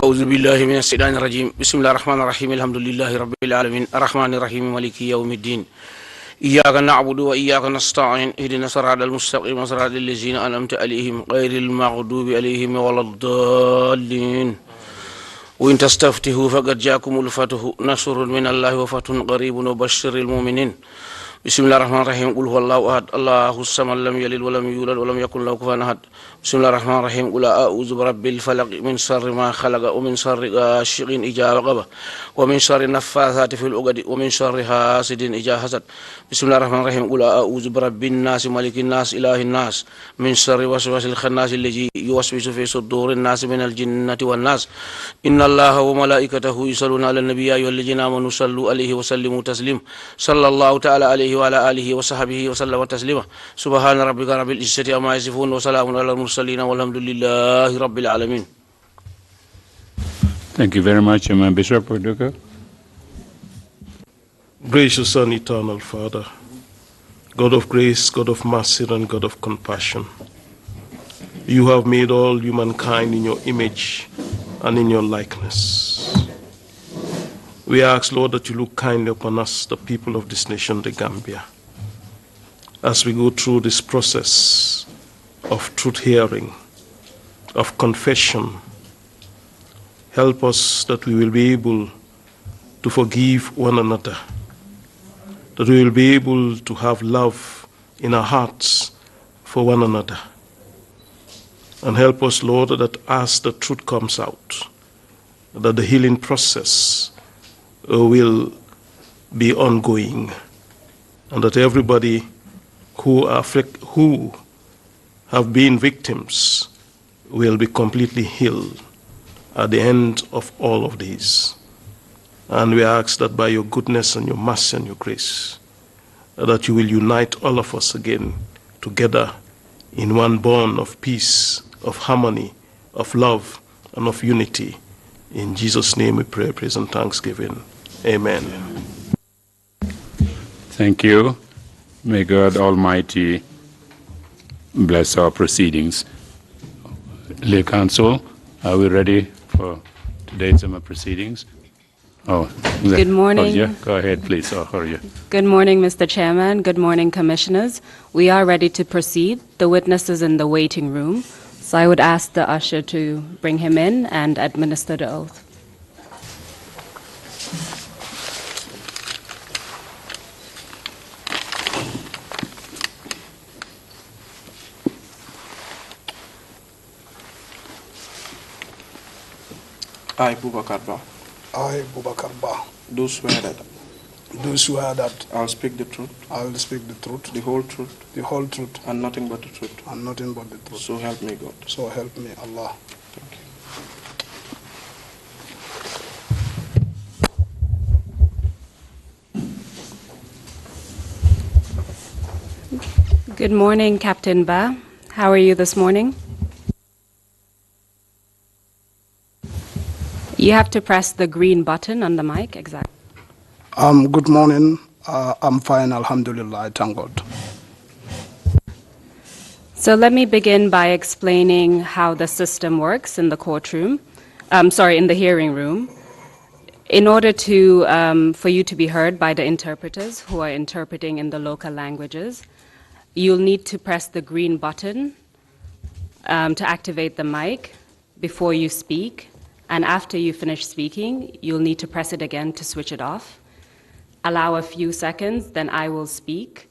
أعوذ بالله من الشيطان الرجيم بسم الله الرحمن الرحيم الحمد لله رب العالمين الرحمن الرحيم مالك يوم الدين إياك نعبد وإياك نستعين اهدنا الصراط المستقيم صراط الذين أنعمت عليهم غير المغضوب عليهم ولا الضالين وإن تستفتحوا فقد جاءكم الفتح نصر من الله وفتح قريب وبشر المؤمنين بسم الله الرحمن الرحيم قل هو الله أحد الله الصمد لم يلد ولم يولد ولم يكن له كفوا أحد بسم الله الرحمن الرحيم قل أعوذ برب الفلق من شر ما خلق ومن شر غاسق إذا وقب ومن شر النفاثات في العقد ومن شر حاسد إذا حسد بسم الله الرحمن الرحيم قل أعوذ برب الناس ملك الناس إله الناس من شر وسواس الخناس الذي يوسوس في صدور الناس من الجنة والناس إن الله وملائكته يصلون على النبي يا أيها الذين آمنوا صلوا عليه وسلموا تسليما صلى الله تعالى عليه وعلى آله وصحبه وسلم تسليما سبحان ربك رب العزة عما يصفون وسلام على المرسلين والحمد لله رب العالمين. Thank you very much, Bishop Baboucarr. Gracious and eternal Father, God of grace, God of mercy, and God of compassion, you have made all humankind in your image and in your likeness. We ask, Lord, that you look kindly upon us, the people of this nation, the Gambia, as we go through this process of truth hearing, of confession. Help us that we will be able to forgive one another, that we will be able to have love in our hearts for one another. And help us, Lord, that as the truth comes out, that the healing process will be ongoing, and that everybody who have been victims will be completely healed at the end of all of these. And we ask that by your goodness and your mercy and your grace, that you will unite all of us again together in one bond of peace, of harmony, of love, and of unity. In Jesus' name we pray, praise, and thanksgiving. Amen. Thank you. May God Almighty bless our proceedings. Lay Council, are we ready for today's proceedings? Good morning. Oh, yeah. Go ahead, please. How are you? Good morning, Mr. Chairman. Good morning, Commissioners. We are ready to proceed. The witness is in the waiting room. So I would ask the usher to bring him in and administer the oath. I, Baboucarr Ba, I, Baboucarr Ba, do swear that do swear that I will speak the truth, I will speak the truth, the whole truth, and nothing but the truth. nothing but the truth. So help me God. So help me Allah. Thank you. Good morning, Captain Ba. How are you this morning? You have to press the green button on the mic, exactly. Good morning. I'm fine, alhamdulillah, thank God. So let me begin by explaining how the system works in the courtroom, in the hearing room. In order to, for you to be heard by the interpreters who are interpreting in the local languages, you'll need to press the green button to activate the mic before you speak. And after you finish speaking, you'll need to press it again to switch it off. Allow a few seconds, then I will speak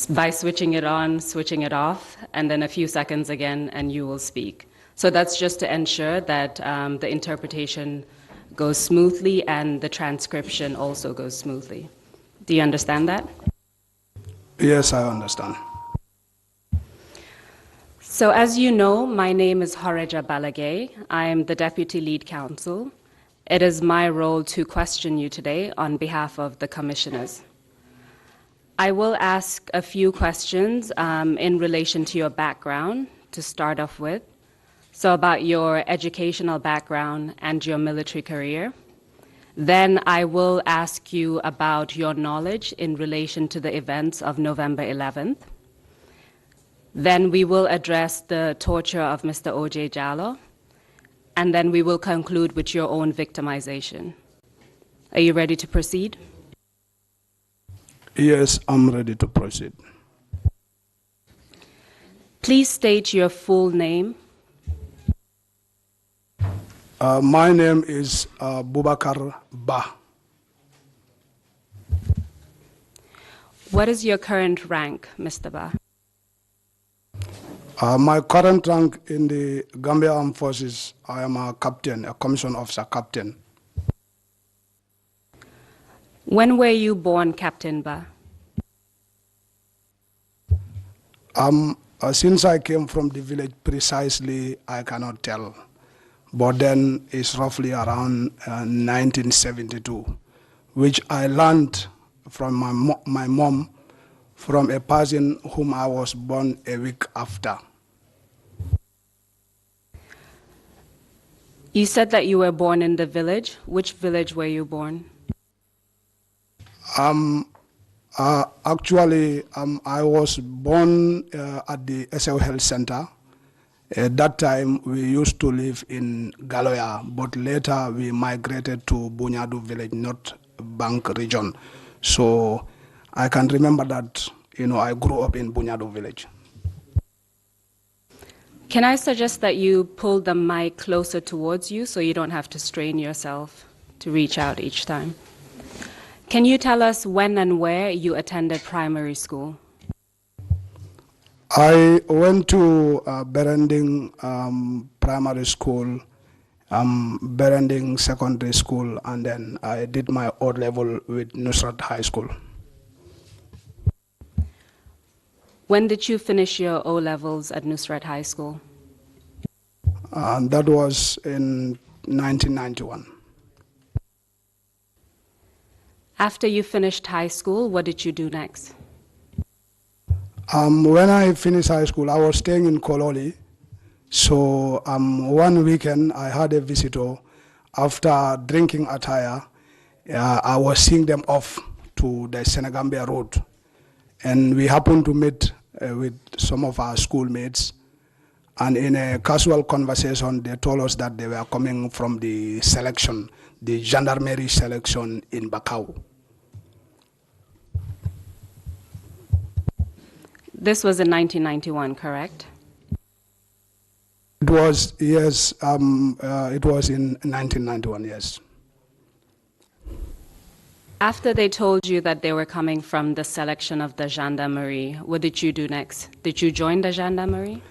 by switching it on, switching it off, and then a few seconds again, and you will speak. So that's just to ensure that the interpretation goes smoothly and the transcription also goes smoothly. Do you understand that? Yes, I understand. So as you know, my name is Horeja Balagay. I am the Deputy Lead Counsel. It is my role to question you today on behalf of the commissioners. I will ask a few questions in relation to your background to start off with. So about your educational background and your military career. Then I will ask you about your knowledge in relation to the events of November 11th. Then we will address the torture of Mr. O.J. Jallow. and then we will conclude with your own victimization. Are you ready to proceed? Yes, I'm ready to proceed. Please state your full name. My name is Baboucarr Ba. What is your current rank, Mr. Ba? My current rank in the Gambia Armed Forces, I am a captain, a commissioned officer captain. When were you born, Captain Ba? Since I came from the village precisely, I cannot tell. But then it's roughly around 1972, which I learned from my mom from a person whom I was born a week after. You said that you were born in the village. Which village were you born? Actually, I was born at the SL Health Center. At that time, we used to live in Galoya, but later we migrated to Bunyadu village, North Bank region. So I can remember that, I grew up in Bunyadu village. Can I suggest that you pull the mic closer towards you so you don't have to strain yourself to reach out each time? Can you tell us when and where you attended primary school? I went to Berending Primary School, Berending Secondary School, and then I did my O-level with Nusrat High School. When did you finish your O-levels at Nusrat High School? That was in 1991. After you finished high school, what did you do next? When I finished high school, I was staying in Kololi. So one weekend, I had a visitor. After drinking attire, I was seeing them off to the Senegambia Road. And we happened to meet with some of our schoolmates. And in a casual conversation, they told us that they were coming from the selection, the Gendarmerie selection in Bakau. This was in 1991, correct? It was, yes, it was in 1991, yes. After they told you that they were coming from the selection of the Gendarmerie, what did you do next? Did you join the Gendarmerie?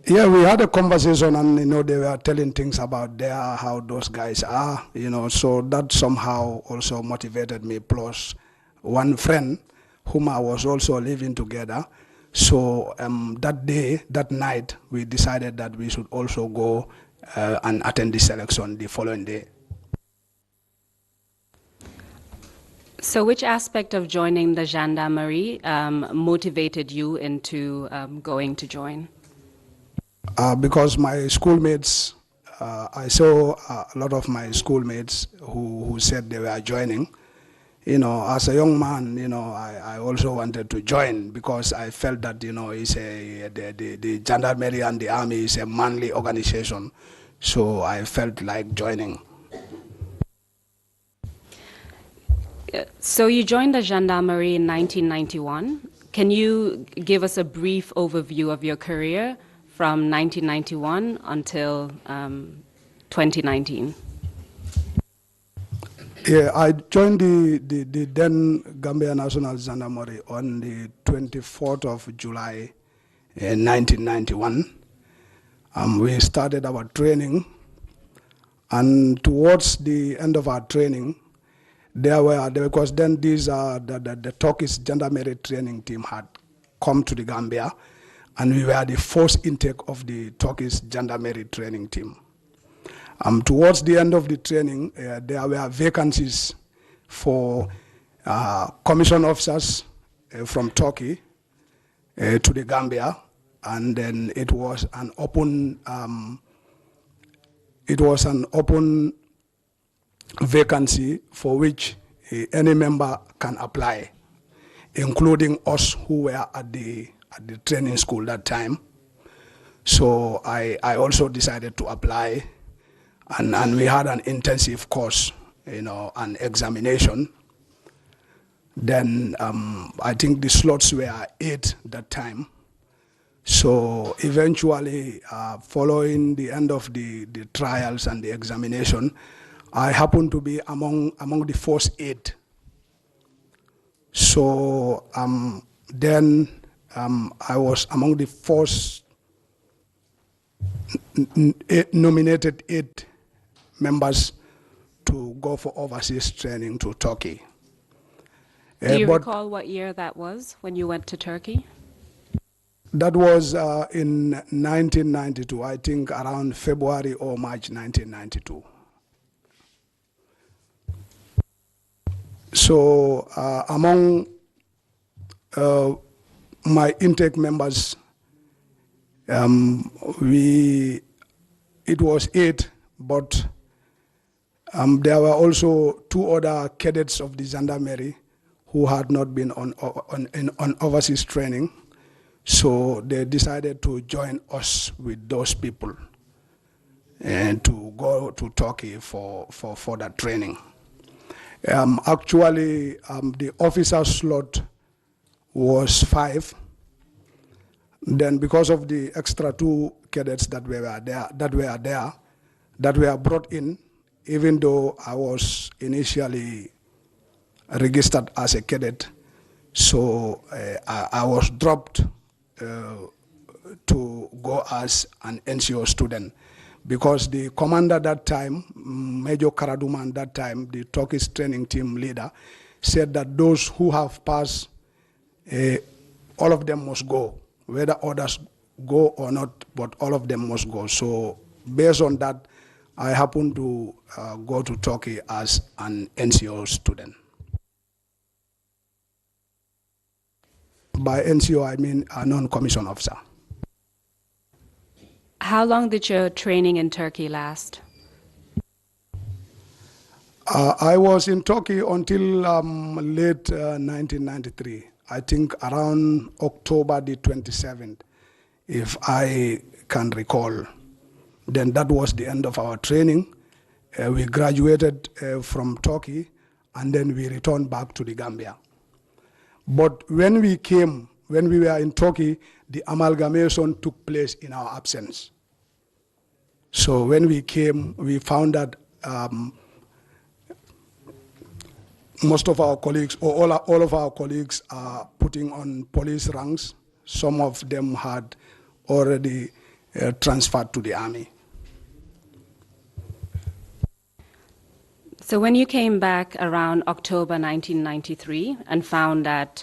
Yeah, we had a conversation and, they were telling things about how those guys are, so that somehow also motivated me, plus one friend whom I was also living together. So that night, we decided that we should also go and attend the selection the following day. So which aspect of joining the Gendarmerie motivated you into going to join? Because my schoolmates, I saw a lot of my schoolmates who said they were joining. As a young man, I also wanted to join because I felt that, it's the Gendarmerie and the Army is a manly organization. So I felt like joining. So you joined the Gendarmerie in 1991. Can you give us a brief overview of your career from 1991 until 2019? Yeah, I joined the then Gambia National Gendarmerie on the 24th of July 1991. We started our training, and towards the end of our training, because then the Turkish Gendarmerie training team had come to the Gambia, and we were the first intake of the Turkish Gendarmerie training team. Towards the end of the training, there were vacancies for commissioned officers from Turkey to the Gambia, and then it was an open vacancy for which any member can apply, including us who were at the training school that time. So I also decided to apply. and we had an intensive course, an examination. Then I think the slots were 8 that time. So eventually, following the end of the trials and the examination, I happened to be among the first 8. So then I was among the first nominated 8 members to go for overseas training to Turkey. Do you recall what year that was when you went to Turkey? That was in 1992, I think around February or March 1992. So among my intake members, it was 8, but there were also 2 other cadets of the Gendarmerie who had not been on overseas training. So they decided to join us with those people and to go to Turkey for that training. Actually, the officer slot was 5. Then because of the extra 2 cadets that were brought in, even though I was initially registered as a cadet, so I was dropped to go as an NCO student, because the commander that time, Major Karaduman that time, the Turkish training team leader, said that those who have passed, all of them must go, whether others go or not, but all of them must go. So based on that, I happened to go to Turkey as an NCO student. By NCO, I mean a non-commissioned officer. How long did your training in Turkey last? I was in Turkey until late 1993. I think around October the 27th, if I can recall. Then that was the end of our training. We graduated from Turkey, and then we returned back to the Gambia. But when we were in Turkey, the amalgamation took place in our absence. So when we came, we found that most of our colleagues, or all of our colleagues, are putting on police ranks. Some of them had already transferred to the army. So when you came back around October 1993 and found that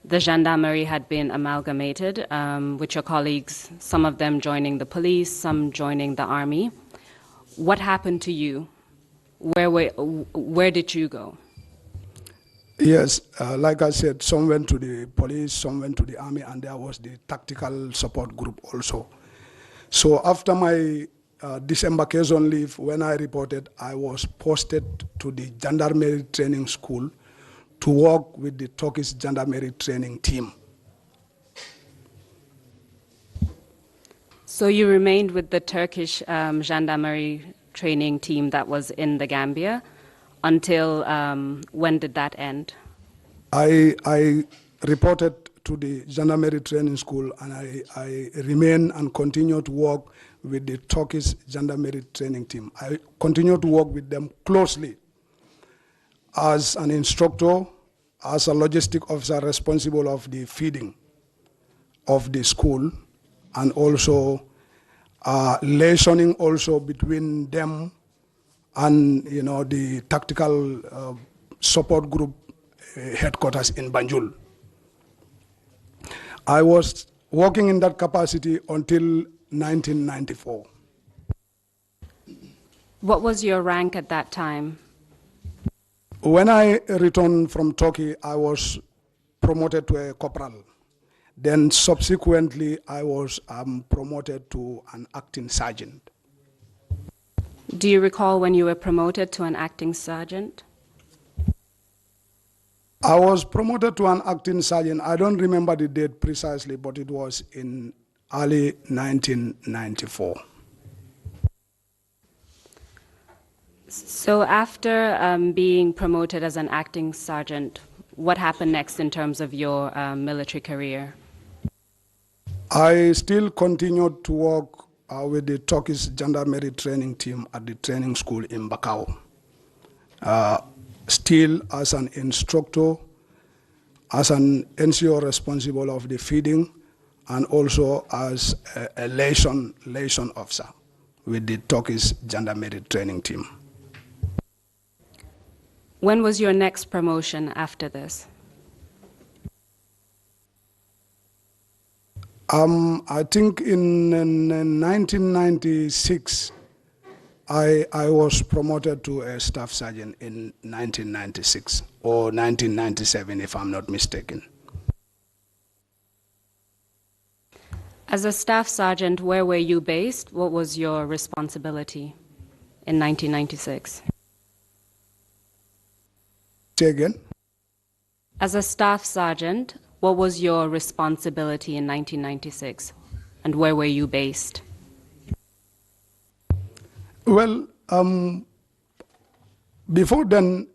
the Gendarmerie had been amalgamated with your colleagues, some of them joining the police, some joining the army, what happened to you? Where did you go? Yes, like I said, some went to the police, some went to the army, and there was the tactical support group also. So after my disembarkation leave, when I reported, I was posted to the Gendarmerie training school to work with the Turkish Gendarmerie training team. So you remained with the Turkish Gendarmerie training team that was in the Gambia until when did that end? I reported to the Gendarmerie training school, and I remain and continue to work with the Turkish Gendarmerie training team. I continue to work with them closely as an instructor, as a logistic officer responsible of the feeding of the school, and also liaising also between them and the tactical support group headquarters in Banjul. I was working in that capacity until 1994. What was your rank at that time? When I returned from Turkey, I was promoted to a corporal. Then subsequently, I was promoted to an acting sergeant. Do you recall when you were promoted to an acting sergeant? I was promoted to an acting sergeant. I don't remember the date precisely, but it was in early 1994. So after being promoted as an acting sergeant, what happened next in terms of your military career? I still continued to work with the Turkish Gendarmerie training team at the training school in Baboucarr. Still as an instructor, as an NCO responsible of the feeding, and also as a liaison officer with the Turkish Gendarmerie training team. When was your next promotion after this? I think in 1996, I was promoted to a staff sergeant in 1996 or 1997, if I'm not mistaken. As a staff sergeant, where were you based? What was your responsibility in 1996? Say again? As a staff sergeant, what was your responsibility in 1996, and where were you based? Well, before then,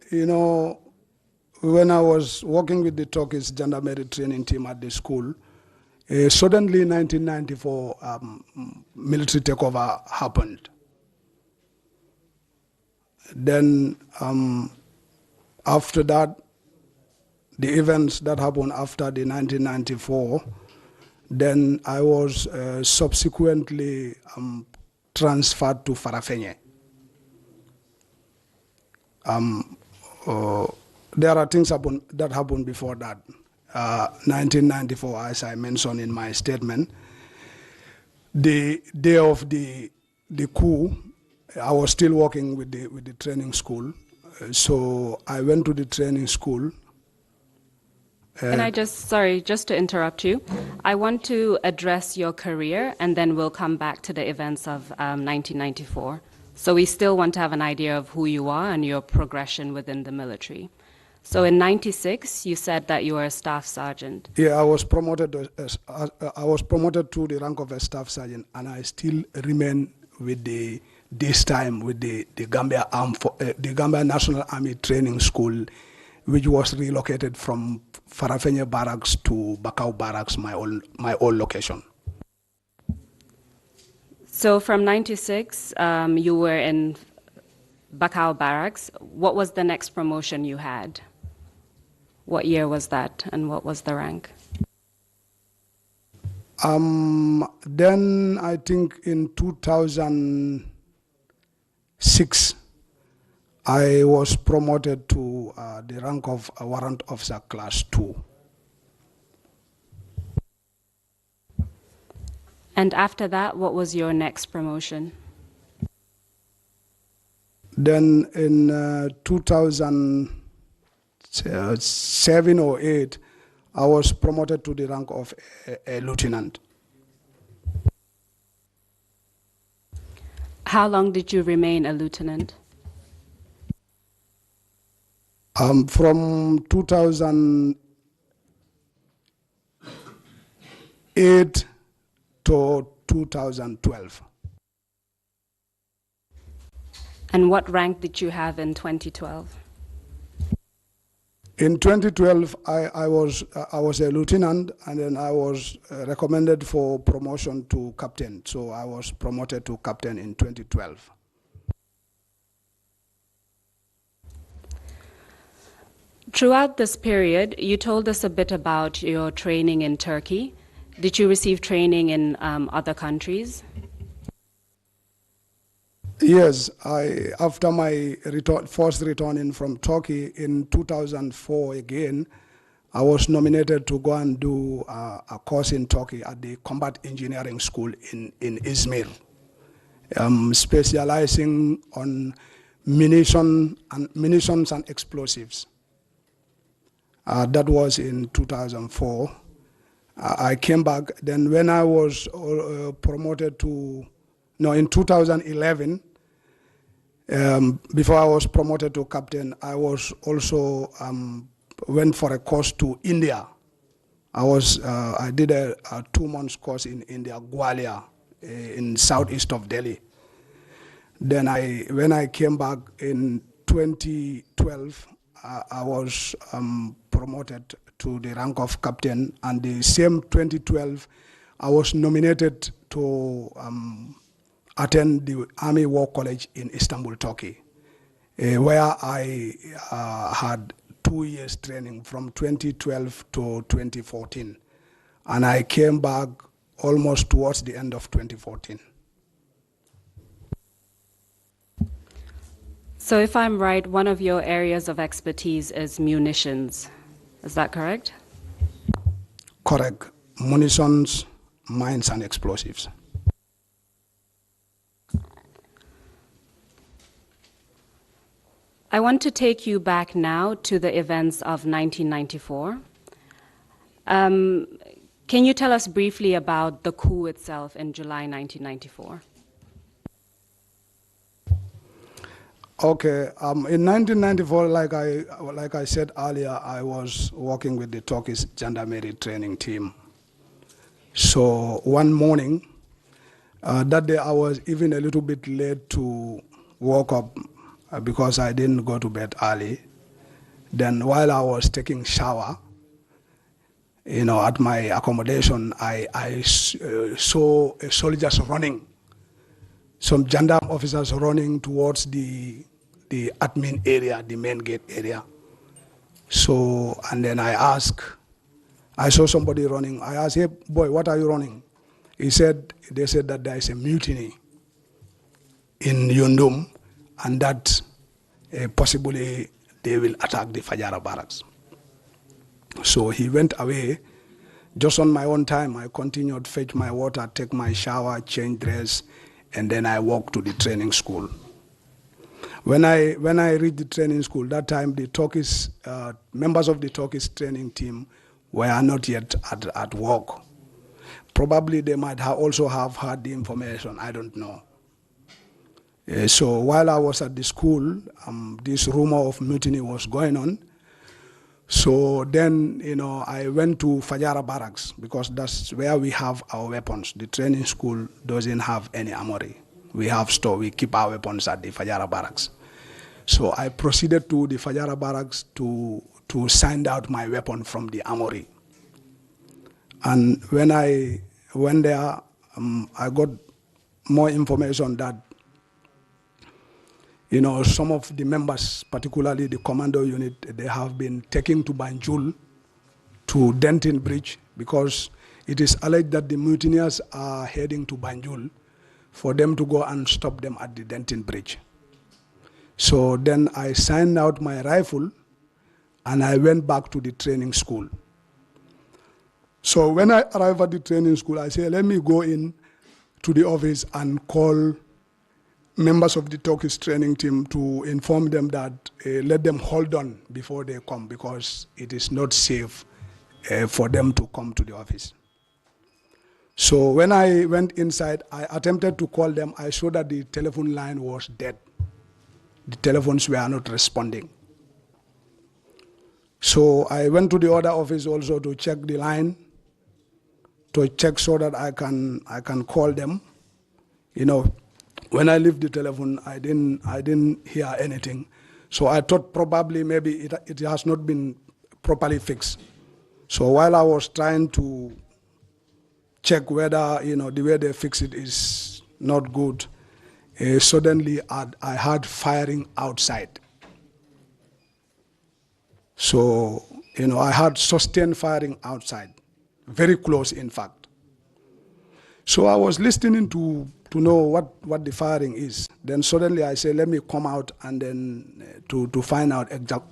when I was working with the Turkish Gendarmerie training team at the school, suddenly in 1994, military takeover happened. Then after that, the events that happened after the 1994, then I was subsequently transferred to Farafenye. There are things that happened before that. 1994, as I mentioned in my statement, the day of the coup, I was still working with the training school. So I went to the training school. Can I just to interrupt you. I want to address your career, and then we'll come back to the events of 1994. So we still want to have an idea of who you are and your progression within the military. So in 96, you said that you were a staff sergeant. Yeah, I was promoted to the rank of a staff sergeant, and I still remain with the Gambia National Army Training School, which was relocated from Farafenye Barracks to Baboucarr Barracks, my old location. So from 96, you were in Baboucarr Barracks. What was the next promotion you had? What year was that, and what was the rank? Then I think in 2006, I was promoted to the rank of a warrant officer class 2. And after that, what was your next promotion? Then in 2007 or 8, I was promoted to the rank of a lieutenant. How long did you remain a lieutenant? From 2008 to 2012. And what rank did you have in 2012? In 2012, I was a lieutenant, and then I was recommended for promotion to captain. So I was promoted to captain in 2012. Throughout this period, you told us a bit about your training in Turkey. Did you receive training in other countries? Yes, after my first returning from Turkey in 2004 again, I was nominated to go and do a course in Turkey at the Combat Engineering School in Izmir, specializing on munitions and explosives. That was in 2004. I came back. Then when I was promoted to, in 2011, before I was promoted to captain, I was also went for a course to India. I did a 2-month course in India, Gwalior, in southeast of Delhi. Then when I came back in 2012, I was promoted to the rank of captain, and the same 2012, I was nominated to attend the Army War College in Istanbul, Turkey, where I had 2 years training from 2012 to 2014. And I came back almost towards the end of 2014. So if I'm right, one of your areas of expertise is munitions. Is that correct? Correct. Munitions, mines, and explosives. I want to take you back now to the events of 1994. Can you tell us briefly about the coup itself in July 1994? Okay. In 1994, like I said earlier, I was working with the Turkish Gendarmerie training team. So one morning, that day I was even a little bit late to wake up because I didn't go to bed early. Then while I was taking shower, at my accommodation, I saw soldiers running. Some gendarme officers running towards the admin area, the main gate area. So, and then I saw somebody running. I asked, "Hey, boy, what are you running?" They said that there is a mutiny in Yundum, and that possibly they will attack the Fajara barracks. So he went away. Just on my own time, I continued, fetch my water, take my shower, change dress, and then I walked to the training school. When I reached the training school, that time the Turkish members of the Turkish training team were not yet at work. Probably they might also have had the information, I don't know. So while I was at the school, this rumor of mutiny was going on. So then, I went to Fajara barracks because that's where we have our weapons. The training school doesn't have any armory. We keep our weapons at the Fajara barracks. So I proceeded to the Fajara barracks to send out my weapon from the armory. And when I went there, I got more information that some of the members, particularly the commando unit, they have been taken to Banjul, to Denton Bridge, because it is alleged that the mutineers are heading to Banjul for them to go and stop them at the Denton Bridge. So then I signed out my rifle and I went back to the training school. So when I arrived at the training school, I said, let me go in to the office and call members of the Turkish training team to inform them that let them hold on before they come because it is not safe for them to come to the office. So when I went inside, I attempted to call them. I saw that the telephone line was dead. The telephones were not responding. So I went to the other office also to check the line, to check so that I can call them. When I left the telephone, I didn't hear anything. So I thought probably maybe it has not been properly fixed. So while I was trying to check whether the way they fix it is not good, suddenly I heard firing outside. So I heard sustained firing outside, very close in fact. So I was listening to know what the firing is. Then suddenly I said, let me come out and then to find out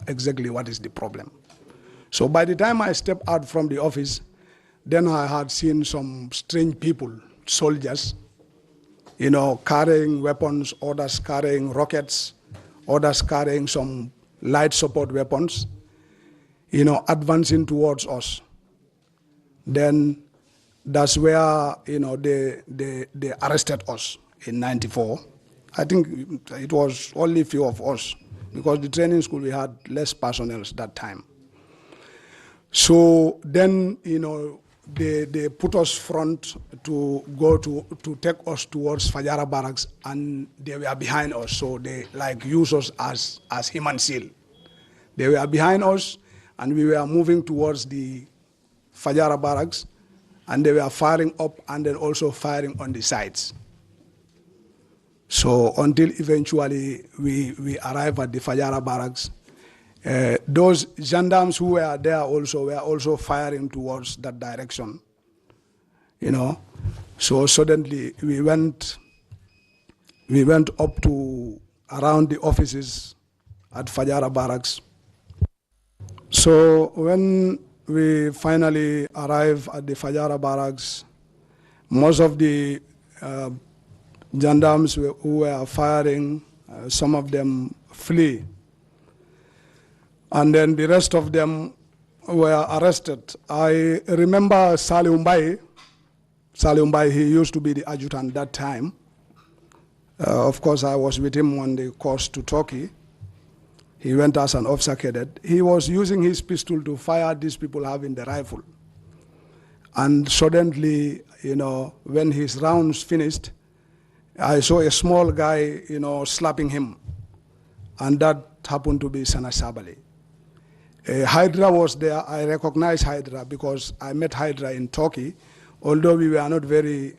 exactly what is the problem. So by the time I stepped out from the office, then I had seen some strange people, soldiers, carrying weapons, others carrying rockets, others carrying some light support weapons, advancing towards us. Then that's where they arrested us in '94. I think it was only a few of us because the training school we had less personnel that time. So then they put us front to go to take us towards Fajara barracks, and they were behind us, so they like use us as human shield. They were behind us, and we were moving towards the Fajara barracks, and they were firing up and then also firing on the sides. So until eventually we arrive at the Fajara barracks, those gendarmes who were there also were also firing towards that direction, you know. So suddenly we went up to around the offices at Fajara barracks. So when we finally arrived at the Fajara barracks, most of the gendarmes who were firing, some of them flee. And then the rest of them were arrested. I remember Salih Umbai, he used to be the adjutant that time. Of course, I was with him on the course to Turkey. He went as an officer cadet. He was using his pistol to fire these people having the rifle. And suddenly, you know, when his rounds finished, I saw a small guy, you know, slapping him. And that happened to be Sana Sabali. Hydra was there. I recognized Hydra because I met Hydra in Turkey, although we were not very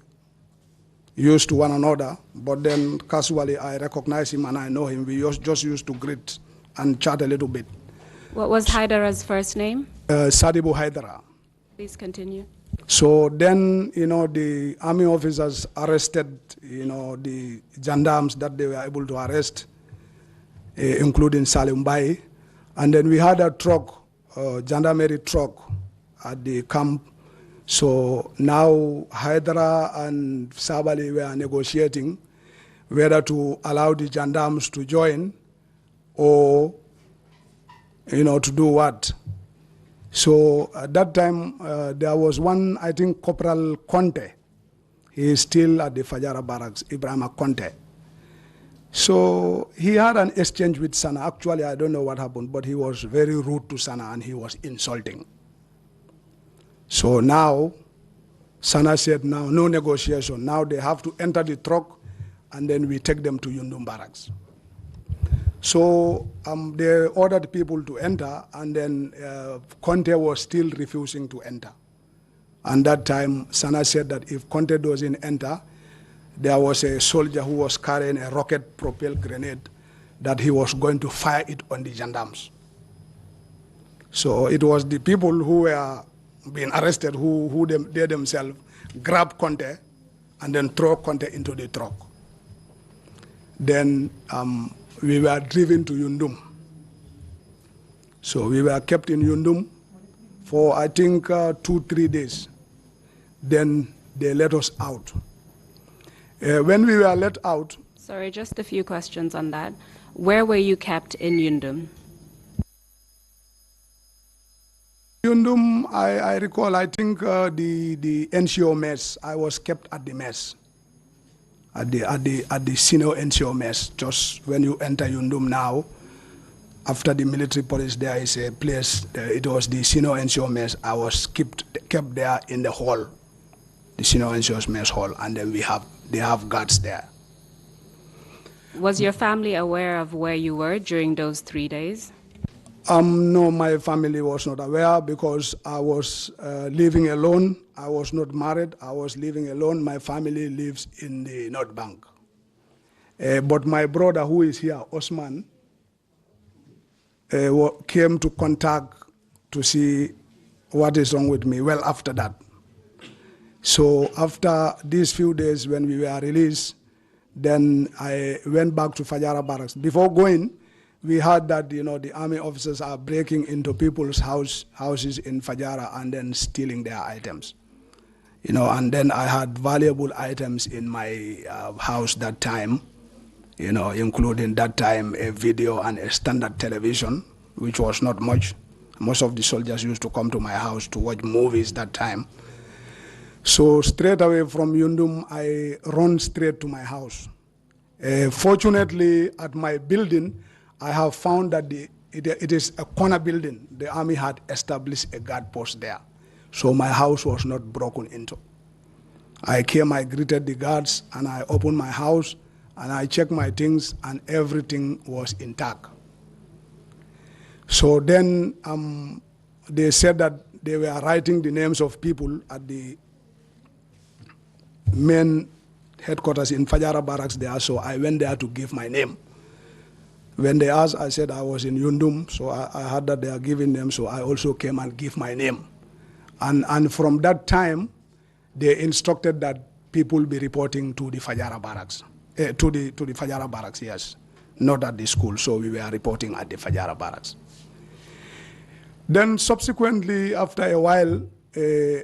used to one another. But then casually I recognized him and I know him. We just used to greet and chat a little bit. What was Hydra's first name? Sadibu Hydra. Please continue. So then, you know, the army officers arrested, you know, the gendarmes that they were able to arrest, including Salim Bai. And then we had a truck, Gendarmerie truck at the camp. So now Hydra and Sabali were negotiating whether to allow the gendarmes to join or, you know, to do what. So at that time, there was one, I think, Corporal Conte. He is still at the Fajara barracks, Ibrahim Conte. So he had an exchange with Sana. Actually, I don't know what happened, but he was very rude to Sana and he was insulting. So now, Sana said, now no negotiation. Now they have to enter the truck and then we take them to Yundum barracks. So they ordered people to enter, and then Conte was still refusing to enter. And that time, Sana said that if Conte doesn't enter, there was a soldier who was carrying a rocket-propelled grenade that he was going to fire it on the gendarmes. So it was the people who were being arrested who they themselves grabbed Conte and then throw Conte into the truck. Then we were driven to Yundum. So we were kept in Yundum for, I think, 2-3 days. Then they let us out. When we were let out... Sorry, just a few questions on that. Where were you kept in Yundum? Yundum, I recall, I think the NCO mess, I was kept at the mess. At the senior NCO mess, just when you enter Yundum now, after the military police, there is a place, it was the senior NCO mess. I was kept there in the hall, the senior NCO's mess hall, and then they have guards there. Was your family aware of where you were during those 3 days? No, my family was not aware because I was living alone. I was not married. I was living alone. My family lives in the North Bank. But my brother, who is here, Osman, came to contact to see what is wrong with me well after that. So after these few days when we were released, then I went back to Fajara barracks. Before going, we heard that, you know, the army officers are breaking into people's houses in Fajara and then stealing their items. You know, and then I had valuable items in my house that time, you know, including that time a video and a standard television, which was not much. Most of the soldiers used to come to my house to watch movies that time. So straight away from Yundum, I run straight to my house. Fortunately, at my building, I have found that it is a corner building. The army had established a guard post there. So my house was not broken into. I came, I greeted the guards, and I opened my house, and I checked my things, and everything was intact. So then they said that they were writing the names of people at the main headquarters in Fajara Barracks there, so I went there to give my name. When they asked, I said I was in Yundum, so I heard that they are giving them, so I also came and give my name. And from that time, they instructed that people be reporting to the Fajara Barracks, to the Fajara Barracks, yes, not at the school, so we were reporting at the Fajara Barracks. Then subsequently, after a while, they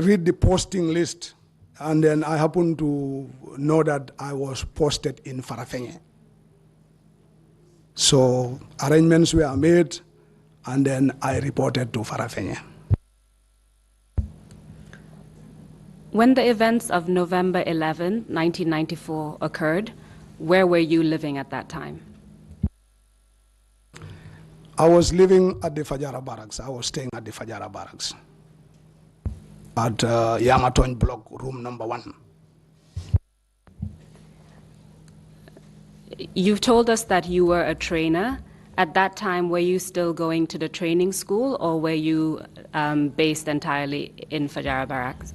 read the posting list, and then I happened to know that I was posted in Farafenye. So arrangements were made, and then I reported to Farafenye. When the events of November 11, 1994 occurred, where were you living at that time? I was living at the Fajara Barracks. I was staying at the Fajara Barracks at Yamaton Block, room number 1. You've told us that you were a trainer. At that time, were you still going to the training school, or were you based entirely in Fajara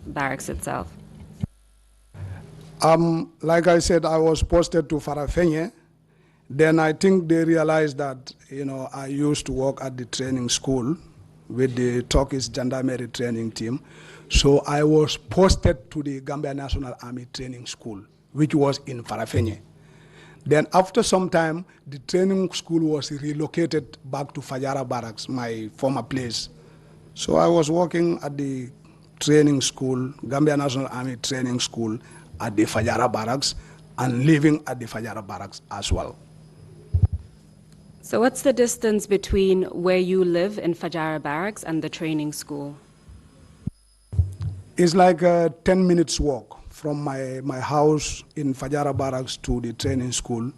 Barracks itself? Like I said, I was posted to Farafenye. Then I think they realized that, I used to work at the training school with the Turkish Gendarmerie training team. So I was posted to the Gambia National Army Training School, which was in Farafenye. Then after some time, the training school was relocated back to Fajara Barracks, my former place. So I was working at the training school, Gambia National Army Training School at the Fajara Barracks, and living at the Fajara Barracks as well. So what's the distance between where you live in Fajara Barracks and the training school? It's like a 10 minutes walk from my house in Fajara Barracks to the training school.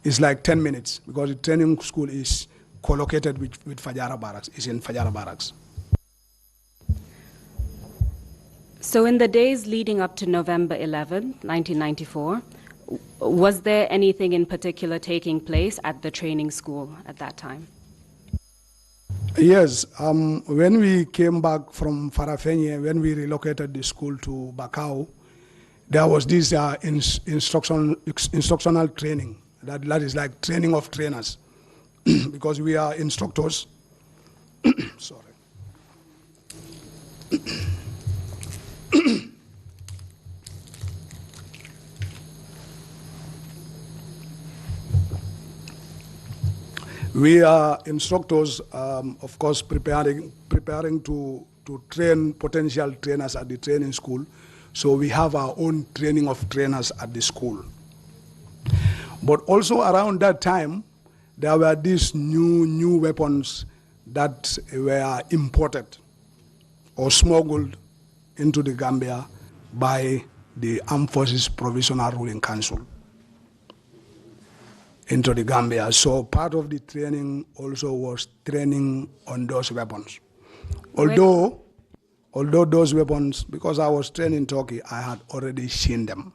It's like 10 minutes because the training school is co-located with Fajara Barracks. It's in Fajara Barracks. So in the days leading up to November 11, 1994, was there anything in particular taking place at the training school at that time? Yes, when we came back from Farafenye, when we relocated the school to Bakau, there was this instructional training. That is like training of trainers, because we are instructors. Sorry. We are instructors, of course, preparing to train potential trainers at the training school. So we have our own training of trainers at the school. But also around that time, there were these new weapons that were imported or smuggled into the Gambia by the Armed Forces Provisional Ruling Council into the Gambia. So part of the training also was training on those weapons. Although those weapons, because I was trained in Turkey, I had already seen them.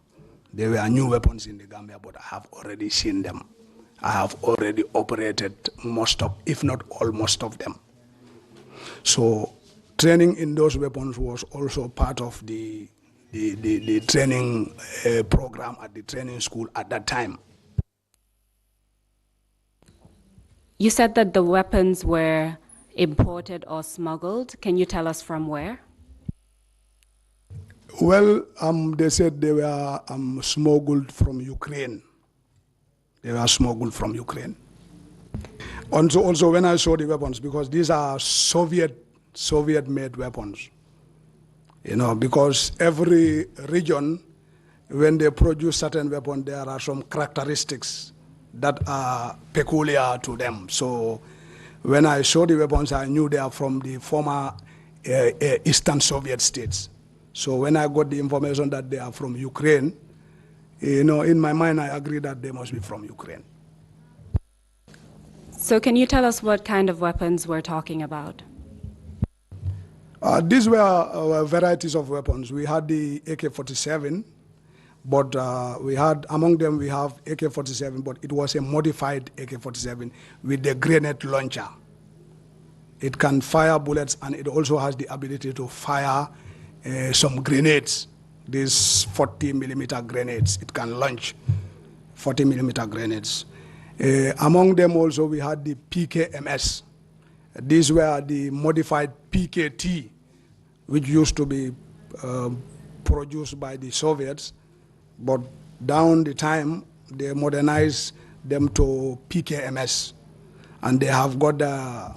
There were new weapons in the Gambia, but I have already seen them. I have already operated most of, if not almost of them. So training in those weapons was also part of the training program at the training school at that time. You said that the weapons were imported or smuggled. Can you tell us from where? Well, they said they were smuggled from Ukraine. They were smuggled from Ukraine. Also, when I saw the weapons, because these are Soviet-made weapons, because every region, when they produce certain weapons, there are some characteristics that are peculiar to them. So when I saw the weapons, I knew they are from the former Eastern Soviet states. So when I got the information that they are from Ukraine, in my mind, I agree that they must be from Ukraine. So can you tell us what kind of weapons we're talking about? These were varieties of weapons. We had the AK-47, but we had, among them we have AK-47, but it was a modified AK-47 with the grenade launcher. It can fire bullets, and it also has the ability to fire some grenades. These 40-millimeter grenades. It can launch 40-millimeter grenades. Among them also we had the PKMS. These were the modified PKT, which used to be produced by the Soviets, but down the time they modernized them to PKMS, and they have got the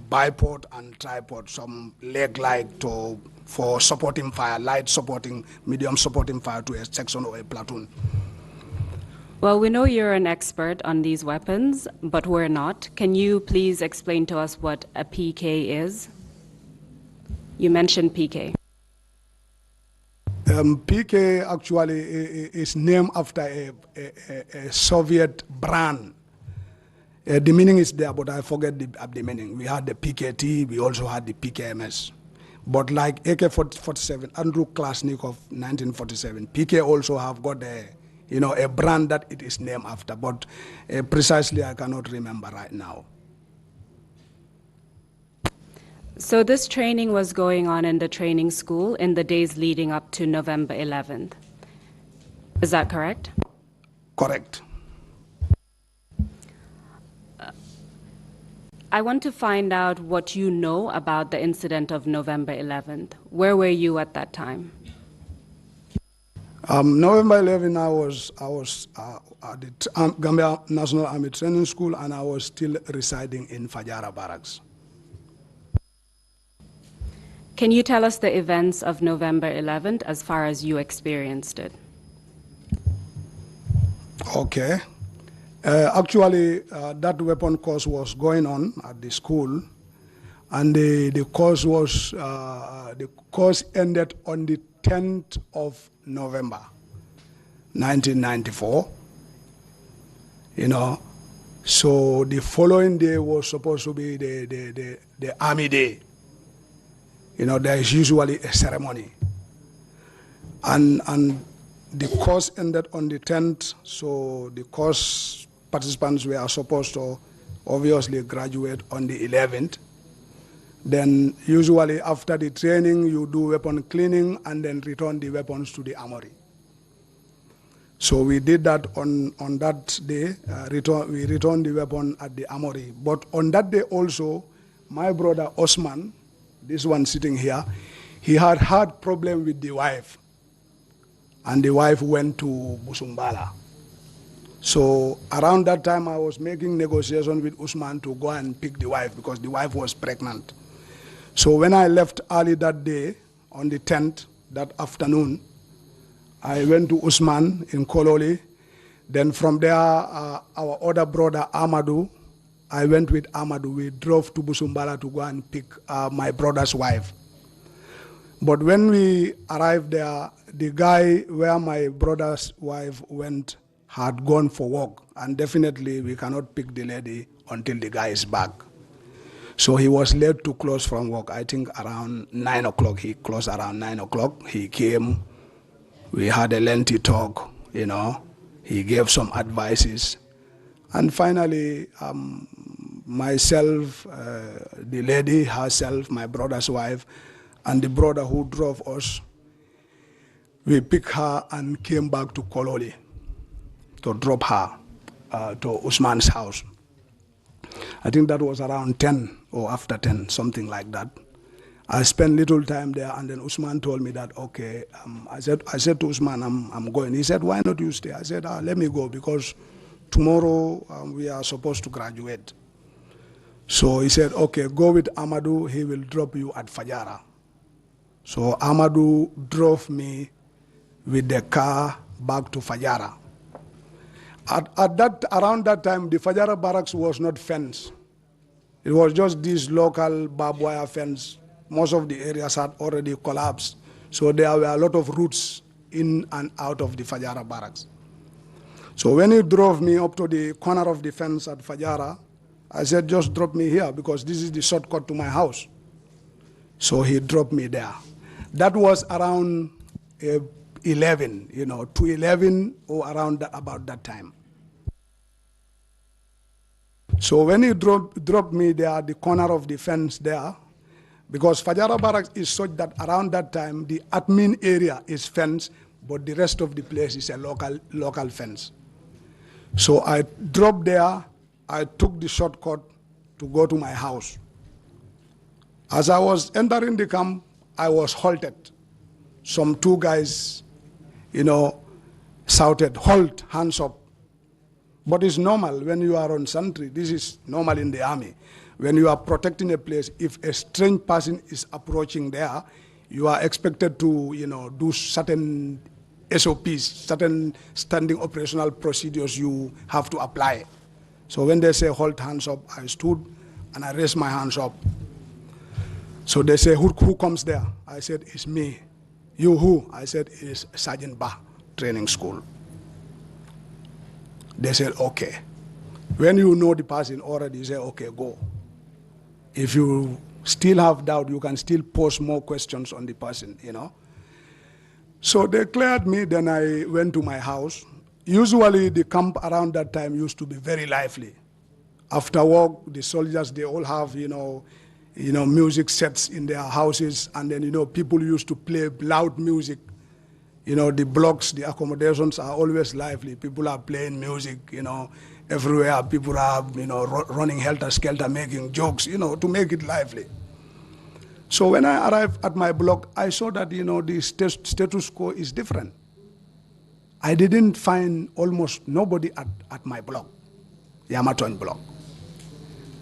bipod and tripod, some leg light for supporting fire, light supporting, medium supporting fire to a section or a platoon. Well, we know you're an expert on these weapons, but we're not. Can you please explain to us what a PK is? You mentioned PK. PK actually is named after a Soviet brand. The meaning is there, but I forget the meaning. We had the PKT, we also had the PKMS. But like AK-47, Andrew Klasnikov, 1947, PK also have got a brand that it is named after, but precisely I cannot remember right now. So this training was going on in the training school in the days leading up to November 11th. Is that correct? Correct. I want to find out what you know about the incident of November 11th. Where were you at that time? November 11, I was at the Gambia National Army Training School, and I was still residing in Fajara Barracks. Can you tell us the events of November 11th as far as you experienced it? Okay. Actually, that weapon course was going on at the school, and the course ended on the 10th of November, 1994. So the following day was supposed to be the Army Day. There is usually a ceremony, and the course ended on the 10th. So the course participants were supposed to obviously graduate on the 11th. Then usually after the training, you do weapon cleaning and then return the weapons to the armory. So we did that on that day. We returned the weapon at the armory. But on that day also, my brother Osman, this one sitting here, he had problem with the wife. And the wife went to Busumbala. So around that time, I was making negotiations with Usman to go and pick the wife because the wife was pregnant. So when I left early that day, on the 10th, that afternoon, I went to Usman in Kololi. Then from there, our other brother, Amadou, I went with Amadou. We drove to Busumbala to go and pick my brother's wife. But when we arrived there, the guy where my brother's wife went had gone for work, and definitely we cannot pick the lady until the guy is back. So he was late to close from work. I think around 9 o'clock. He closed around 9 o'clock. He came. We had a lengthy talk, He gave some advices. And finally, myself, the lady herself, my brother's wife, and the brother who drove us, we picked her and came back to Kololi to drop her to Usman's house. I think that was around 10 or after 10, something like that. I spent little time there, and then Usman told me that, okay, I said to Usman, I'm going. He said, why not you stay? I said, let me go because tomorrow we are supposed to graduate. So he said, okay, go with Amadou. He will drop you at Fajara. So Amadou drove me with the car back to Fajara. Around that time, the Fajara barracks was not fenced. It was just this local barbed wire fence. Most of the areas had already collapsed. So there were a lot of routes in and out of the Fajara barracks. So when he drove me up to the corner of the fence at Fajara, I said, just drop me here because this is the shortcut to my house. So he dropped me there. That was around 11, to 11 or around about that time. So when he dropped me there at the corner of the fence there, because Fajara Barracks is such that around that time, the admin area is fenced, but the rest of the place is a local fence. So I dropped there, I took the shortcut to go to my house. As I was entering the camp, I was halted. Some two guys, shouted, "Halt, hands up." But it's normal when you are on sentry. This is normal in the army. When you are protecting a place, if a strange person is approaching there, you are expected to, do certain SOPs, certain standing operational procedures you have to apply. So when they say, "Halt, hands up," I stood and I raised my hands up. So they say, who comes there? I said, "It's me." "You who?" I said, "It's Sergeant Ba, training school." They said, "Okay." When you know the person already, you say, "Okay, go." If you still have doubt, you can still pose more questions on the person, So they cleared me, then I went to my house. Usually the camp around that time used to be very lively. After work, the soldiers, they all have, music sets in their houses, and then, people used to play loud music. The blocks, the accommodations are always lively. People are playing music, everywhere. People are, running helter-skelter, making jokes, to make it lively. So when I arrived at my block, I saw that, the status quo is different. I didn't find almost nobody at my block, Yamaton block.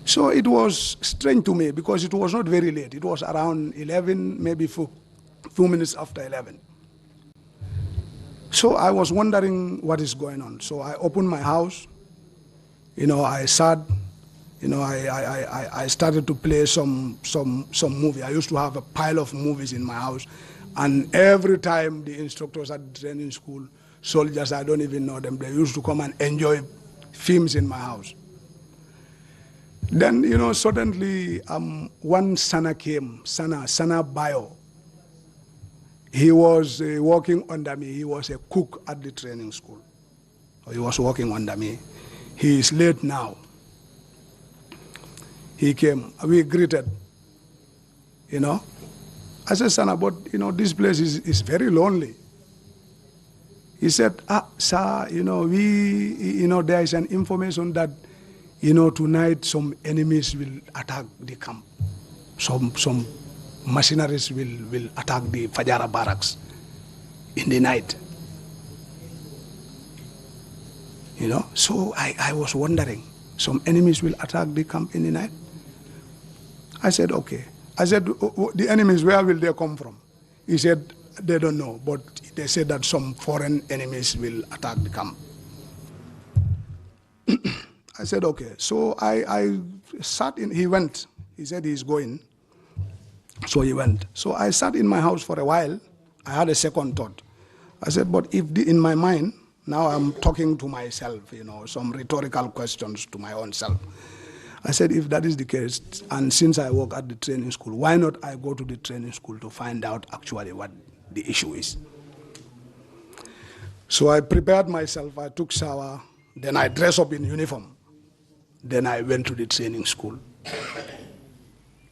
So it was strange to me because it was not very late. It was around 11, maybe few minutes after 11. So I was wondering what is going on. So I opened my house, I sat, I started to play some movie. I used to have a pile of movies in my house, and every time the instructors at the training school, soldiers, I don't even know them, they used to come and enjoy films in my house. Then, suddenly one Sana came, Sana Bio. He was working under me. He was a cook at the training school. He was working under me. He is late now. He came. We greeted. I said, "Sana, but this place is very lonely." He said, "Sir, there is an information that, tonight some enemies will attack the camp. Some mercenaries will attack the Fajara barracks in the night." So I was wondering, some enemies will attack the camp in the night? I said, "Okay." I said, "The enemies, where will they come from?" He said, "They don't know, but they said that some foreign enemies will attack the camp." I said, "Okay." So I sat in, he went. He said he's going. So he went. So I sat in my house for a while. I had a second thought. I said, but if in my mind, now I'm talking to myself, some rhetorical questions to my own self. I said, if that is the case, and since I work at the training school, why not I go to the training school to find out actually what the issue is? So I prepared myself, I took shower, then I dressed up in uniform. Then I went to the training school,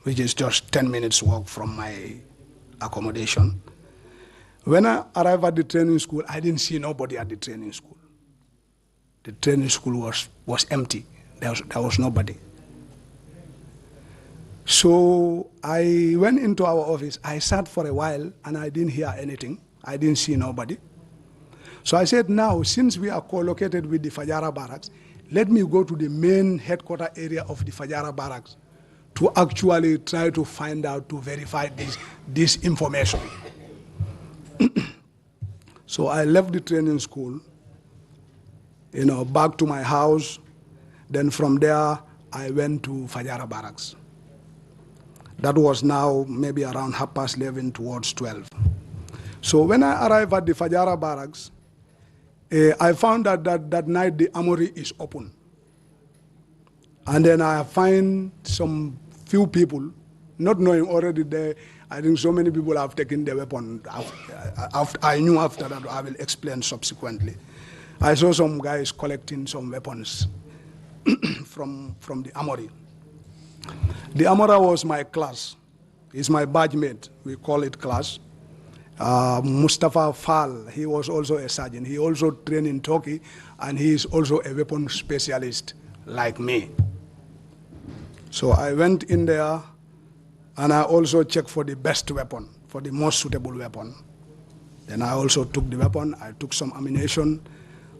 which is just 10 minutes walk from my accommodation. When I arrived at the training school, I didn't see nobody at the training school. The training school was empty. There was nobody. So I went into our office. I sat for a while, and I didn't hear anything. I didn't see nobody. So I said, now, since we are co-located with the Fajara barracks, let me go to the main headquarter area of the Fajara barracks to actually try to find out, to verify this information. So I left the training school, back to my house. Then from there, I went to Fajara barracks. That was now maybe around 11:30 towards 12. So when I arrived at the Fajara barracks, I found that night the armory is open. And then I find some few people, not knowing already there, I think so many people have taken the weapon. I knew after that, I will explain subsequently. I saw some guys collecting some weapons from the armory. The armorer was my class. He's my badge mate. We call it class. Mustafa Fall, he was also a sergeant. He also trained in Turkey, and he is also a weapon specialist like me. So I went in there, and I also checked for the best weapon, for the most suitable weapon. Then I also took the weapon, I took some ammunition,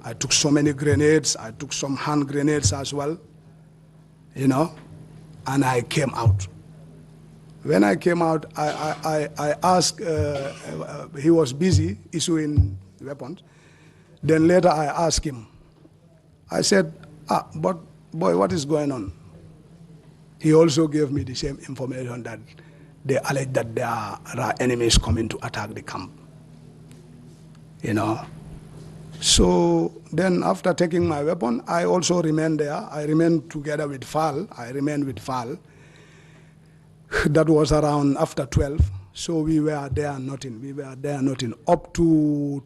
I took so many grenades, I took some hand grenades as well, you know, and I came out. When I came out, I asked, he was busy issuing weapons. Then later I asked him, I said, but boy, what is going on? He also gave me the same information that they allege that there are enemies coming to attack the camp, you know. So then after taking my weapon, I also remained there. I remained together with Fall. That was around after 12. So we were there nothing. Up to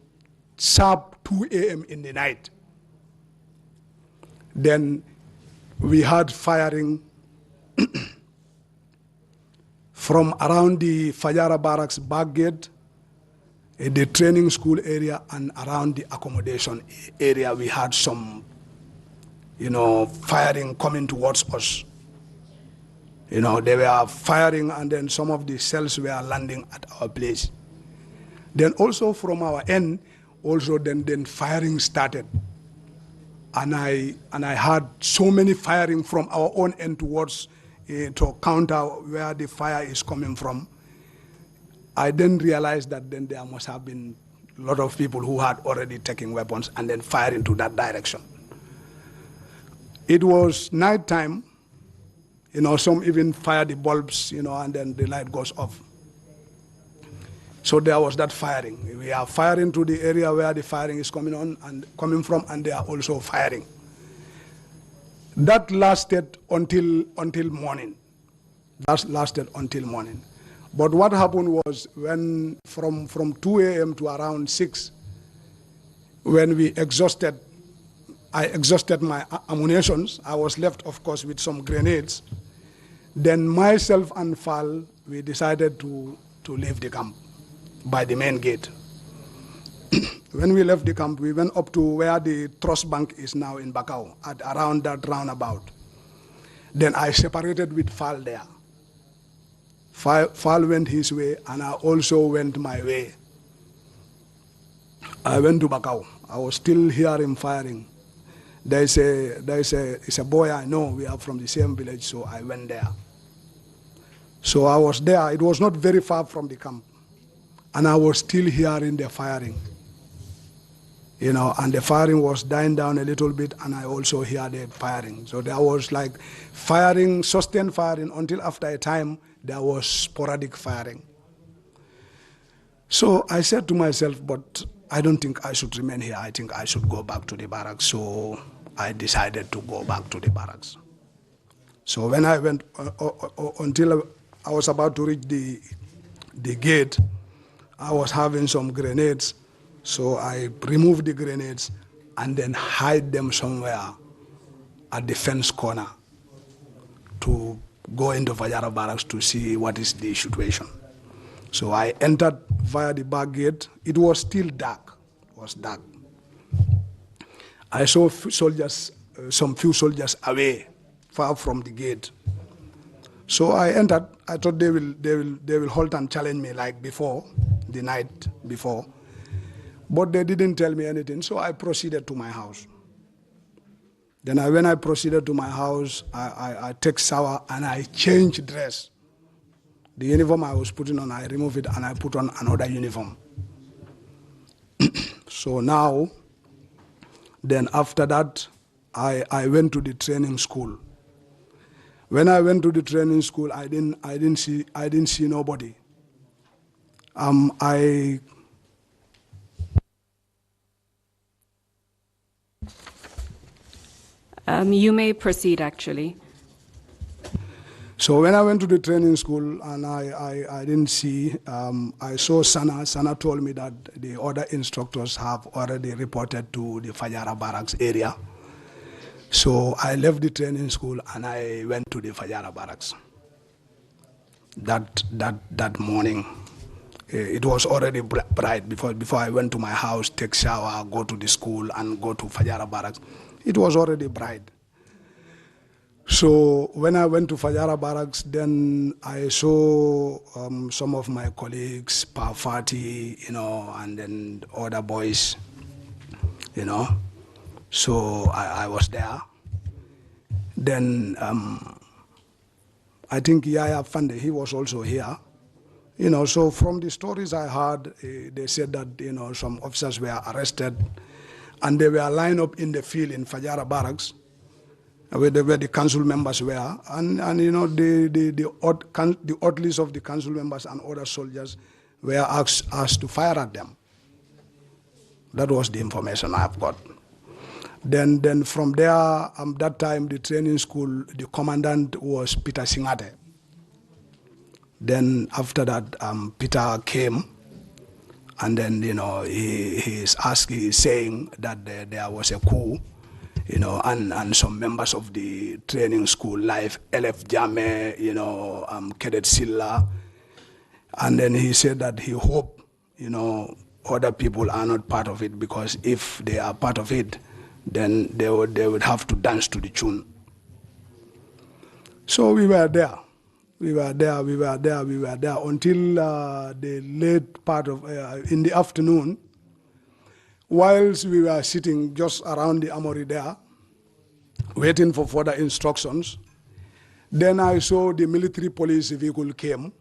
sharp 2 a.m. in the night. Then we had firing from around the Fajara Barracks back gate, the training school area, and around the accommodation area. We had some, you know, firing coming towards us. You know, they were firing, and then some of the cells were landing at our place. Then also from our end, also then firing started. And I had so many firing from our own end towards to counter where the fire is coming from. I then realized that then there must have been a lot of people who had already taken weapons and then firing to that direction. It was nighttime. You know, some even fire the bulbs, you know, and then the light goes off. So there was that firing. We are firing to the area where the firing is coming on and coming from, and they are also firing. That lasted until morning. That lasted until morning. But what happened was when from 2 a.m. to around 6, when I exhausted my ammunitions. I was left, of course, with some grenades. Then myself and Fall, we decided to leave the camp by the main gate. When we left the camp, we went up to where the trust bank is now in Bakau, at around that roundabout. Then I separated with Fall there. Fall went his way, and I also went my way. I went to Bakau. I was still hearing firing. It's a boy I know. We are from the same village, so I went there. So I was there. It was not very far from the camp, and I was still hearing the firing. You know, and the firing was dying down a little bit, and I also heard the firing. So there was like firing, sustained firing, until after a time there was sporadic firing. So I said to myself, but I don't think I should remain here. I think I should go back to the barracks. So I decided to go back to the barracks. So when I went, until I was about to reach the gate, I was having some grenades. So I removed the grenades and then hide them somewhere at the fence corner to go into Fajara Barracks to see what is the situation. So I entered via the back gate. It was still dark. It was dark. I saw soldiers, some few soldiers away, far from the gate. So I entered. I thought they will halt and challenge me like before, the night before. But they didn't tell me anything, so I proceeded to my house. Then when I proceeded to my house, I take shower and I changed dress. The uniform I was putting on, I removed it and I put on another uniform. So now, then after that, I went to the training school. When I went to the training school, I didn't see nobody. You may proceed, actually. So when I went to the training school and I didn't see, I saw Sana. Sana told me that the other instructors have already reported to the Fajara barracks area. So I left the training school and I went to the Fajara barracks. That morning, it was already bright before I went to my house, take shower, go to the school and go to Fajara barracks. It was already bright. So when I went to Fajara barracks, then I saw some of my colleagues, Parfati, and then other boys, So I was there. Then I think Yaya Fande, he was also here. So from the stories I heard, they said that, some officers were arrested and they were lined up in the field in Fajara barracks where the council members were, and the odd list of the council members and other soldiers were asked to fire at them. That was the information I've got. Then from there, that time the training school, the commandant was Peter Singate. Then after that, Peter came, and then he's saying that there was a coup. And some members of the training school, like LF Jame, Cadet Silla, and then he said that he hoped, other people are not part of it, because if they are part of it, then they would have to dance to the tune. So we were there. We were there until the late part of, in the afternoon, whilst we were sitting just around the armory there, waiting for further instructions. Then I saw the military police vehicle came,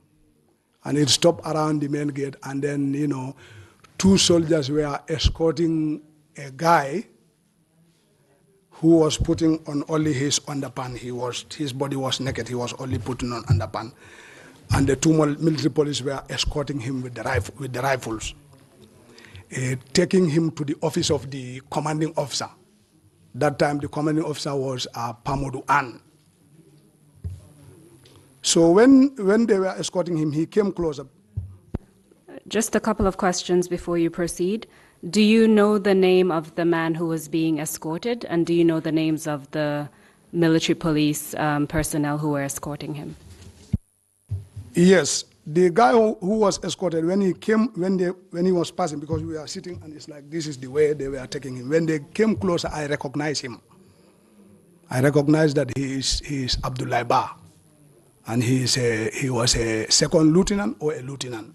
and it stopped around the main gate, and then, 2 soldiers were escorting a guy who was putting on only his underpants. His body was naked, he was only putting on underpants. And the 2 military police were escorting him with the rifles. Taking him to the office of the commanding officer. That time the commanding officer was Pamodu An. So when they were escorting him, he came closer. Just a couple of questions before you proceed. Do you know the name of the man who was being escorted, and do you know the names of the military police personnel who were escorting him? Yes. The guy who was escorted, when he came, when he was passing, because we were sitting and it's like, this is the way they were taking him. When they came closer, I recognized him. I recognized that he is Abdullah Ba, and he was a second lieutenant or a lieutenant.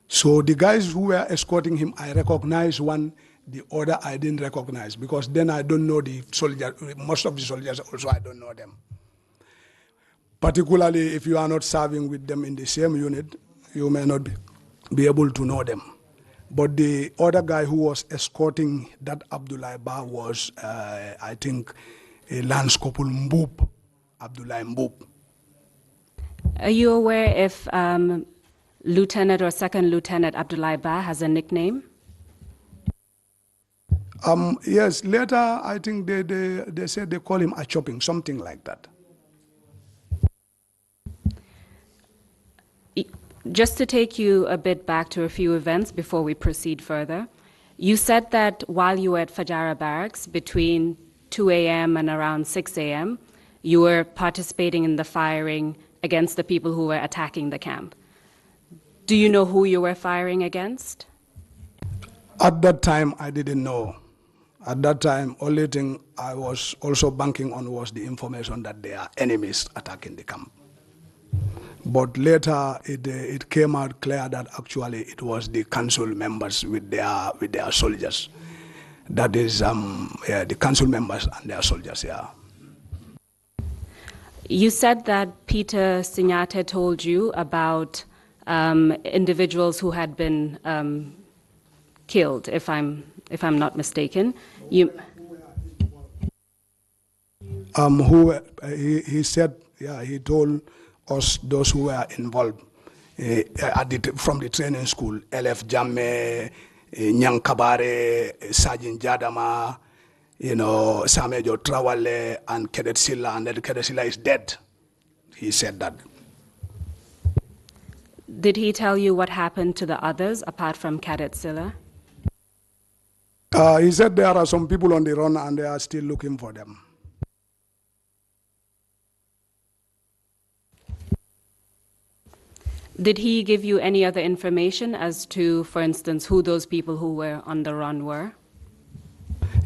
So the guys who were escorting him, I recognized one, the other I didn't recognize, because then I don't know the soldiers, most of the soldiers also I don't know them. Particularly if you are not serving with them in the same unit, you may not be able to know them. But the other guy who was escorting that Abdullah Ba was, I think, a Lance Corporal Mboop, Abdullah Mboop. Are you aware if Lieutenant or Second Lieutenant Abdullah Ba has a nickname? Yes, later I think they said they call him a chopping, something like that. Just to take you a bit back to a few events before we proceed further, you said that while you were at Fajara Barracks between 2 a.m. and around 6 a.m., you were participating in the firing against the people who were attacking the camp. Do you know who you were firing against? At that time, I didn't know. At that time, only thing I was also banking on was the information that there are enemies attacking the camp. But later, it came out clear that actually it was the council members with their soldiers. That is, the council members and their soldiers, yeah. You said that Peter Signate told you about individuals who had been killed, if I'm not mistaken. He said, yeah, he told us those who were involved from the training school, LF Jamme, Nyang Kabare, Sergeant Jadama, Samejo Trawale, and Cadet Silla, and that Cadet Silla is dead. he said that. Did he tell you what happened to the others apart from Cadet Silla? He said there are some people on the run and they are still looking for them. Did he give you any other information as to, for instance, who those people who were on the run were?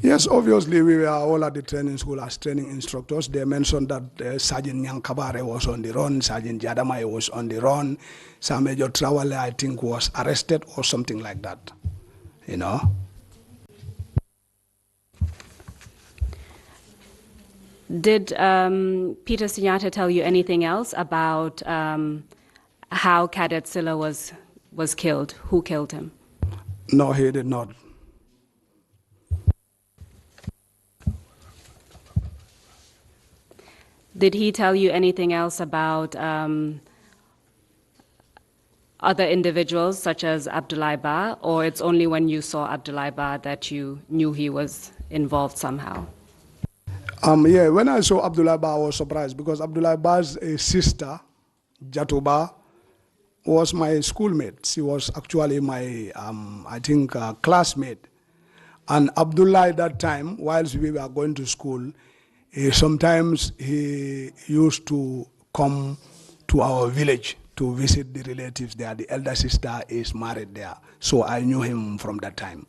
Yes, obviously we were all at the training school as training instructors. They mentioned that Sergeant Nyankabare was on the run, Sergeant Jadamai was on the run, Sir Major Trawale, I think, was arrested or something like that, you know. Did Peter Sinyate tell you anything else about how Cadet Silla was killed? Who killed him? No, he did not. Did he tell you anything else about other individuals such as Abdoulaye Ba, or it's only when you saw Abdoulaye Ba that you knew he was involved somehow? Yeah, when I saw Abdoulaye Ba, I was surprised because Abdoulaye Ba's sister, Jatuba, was my schoolmate. She was actually my, I think, classmate. And Abdoulaye that time, whilst we were going to school, sometimes he used to come to our village to visit the relatives there. The elder sister is married there. So I knew him from that time.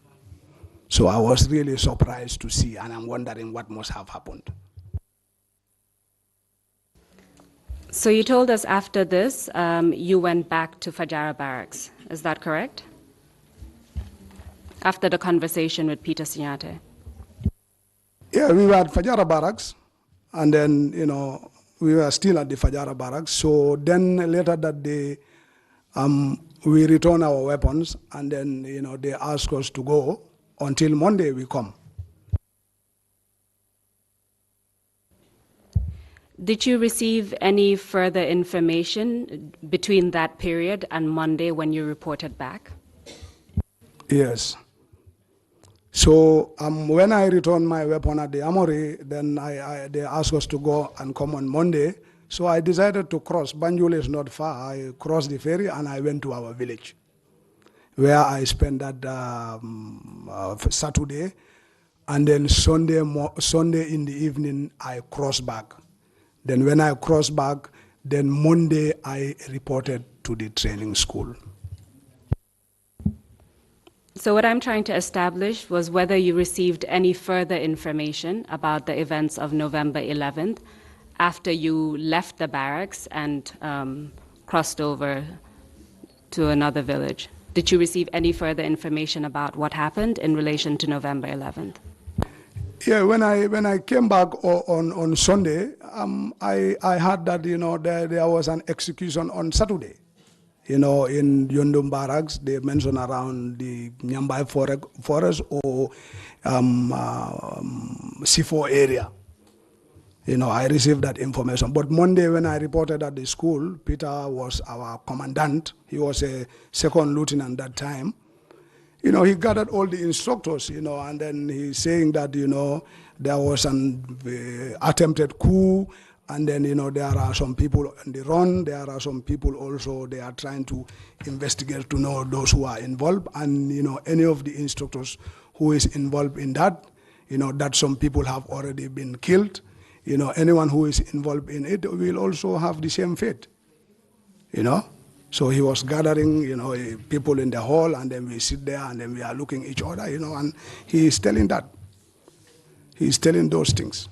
So I was really surprised to see, and I'm wondering what must have happened. So you told us after this, you went back to Fajara Barracks. Is that correct? After the conversation with Peter Sinyate. Yeah, we were at Fajara Barracks, and then, you know, we were still at the Fajara Barracks. So then later that day, we returned our weapons, and then, you know, they asked us to go until Monday we come. Did you receive any further information between that period and Monday when you reported back? Yes. So when I returned my weapon at the armory, then they asked us to go and come on Monday. So I decided to cross. Banjul is not far. I crossed the ferry and I went to our village, where I spent that Saturday, and then Sunday in the evening I crossed back. Then when I crossed back, then Monday I reported to the training school. So what I'm trying to establish was whether you received any further information about the events of November 11th after you left the barracks and crossed over to another village. Did you receive any further information about what happened in relation to November 11th? Yeah, when I came back on Sunday, I heard that, you know, there was an execution on Saturday. You know, in Yondum Barracks, they mentioned around the Nyambai Forest or C4 area. You know, I received that information. But Monday when I reported at the school, Peter was our commandant. He was a second lieutenant that time. You know, he gathered all the instructors, you know, and then he's saying that, you know, there was an attempted coup, and then, you know, there are some people on the run, there are some people also, they are trying to investigate to know those who are involved, and, you know, any of the instructors who is involved in that, you know, that some people have already been killed. You know, anyone who is involved in it will also have the same fate, you know. So he was gathering, you know, people in the hall, and then we sit there, and then we are looking at each other, you know, and he is telling that. He is telling those things.